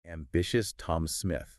Ambitious Tom Smith.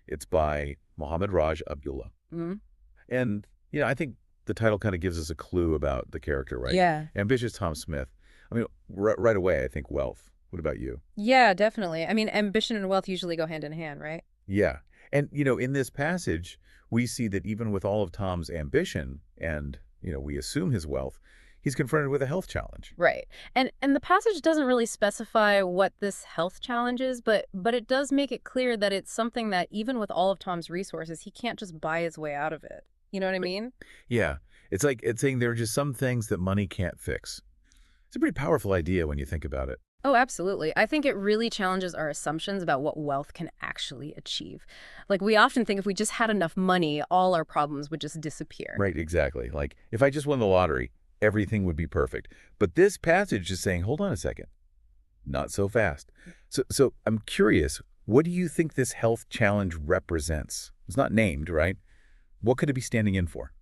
It's by Mohammad Raj Abdullah. Mhm. And, I think the title kind of gives us a clue about the character, right? Yeah. Ambitious Tom Smith. I mean, right away, I think wealth. What about you? Yeah, definitely. I mean, ambition and wealth usually go hand in hand, right? Yeah. And, in this passage, we see that even with all of Tom's ambition and, we assume his wealth, he's confronted with a health challenge. Right. And the passage doesn't really specify what this health challenge is, but it does make it clear that it's something that even with all of Tom's resources, he can't just buy his way out of it. You know what I mean? Yeah. It's like it's saying there are just some things that money can't fix. It's a pretty powerful idea when you think about it. Oh, absolutely. I think it really challenges our assumptions about what wealth can actually achieve. Like, we often think if we just had enough money, all our problems would just disappear. Right, exactly. Like if I just won the lottery, everything would be perfect. But this passage is saying, hold on a second, not so fast. So I'm curious, what do you think this health challenge represents? It's not named, right? What could it be standing in for?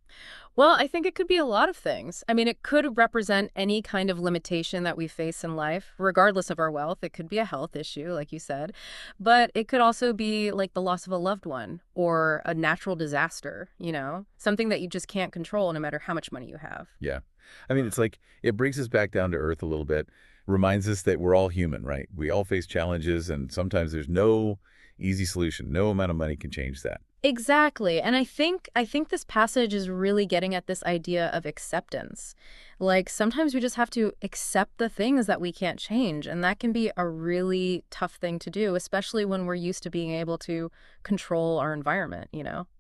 Well, I think it could be a lot of things. I mean, it could represent any kind of limitation that we face in life, regardless of our wealth. It could be a health issue, like you said, but it could also be like the loss of a loved one or a natural disaster, something that you just can't control no matter how much money you have. Yeah. I mean, it's like it brings us back down to earth a little bit, reminds us that we're all human, right? We all face challenges, and sometimes there's no easy solution. No amount of money can change that. Exactly. And I think this passage is really getting at this idea of acceptance. Like sometimes we just have to accept the things that we can't change, and that can be a really tough thing to do, especially when we're used to being able to control our environment.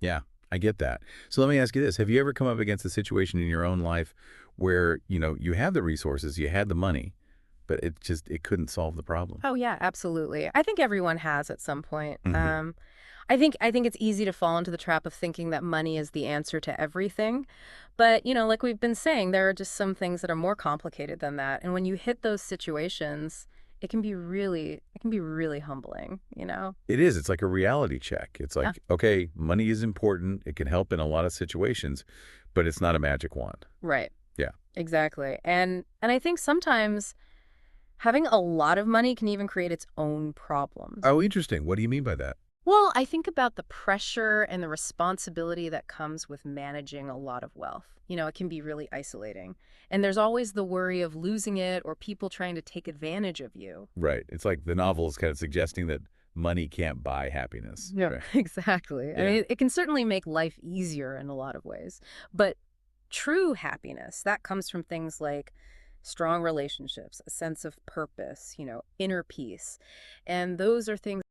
Yeah, I get that. So let me ask you this. Have you ever come up against a situation in your own life where, you have the resources, you had the money, but it couldn't solve the problem? Oh yeah, absolutely. I think everyone has at some point. Hmm. I think it's easy to fall into the trap of thinking that money is the answer to everything. But, like we've been saying, there are just some things that are more complicated than that. And when you hit those situations, it can be really humbling. It is. It's like a reality check. It's Yeah. like, okay, money is important. It can help in a lot of situations, but it's not a magic wand. Right. Yeah. Exactly. And I think sometimes having a lot of money can even create its own problems. Oh, interesting. What do you mean by that? Well, I think about the pressure and the responsibility that comes with managing a lot of wealth. It can be really isolating. And there's always the worry of losing it or people trying to take advantage of you. Right. It's like the novel is kind of suggesting that money can't buy happiness. Yeah, Right. exactly. I Yeah. mean, it can certainly make life easier in a lot of ways. But true happiness, that comes from things like strong relationships, a sense of purpose, inner peace. And those are things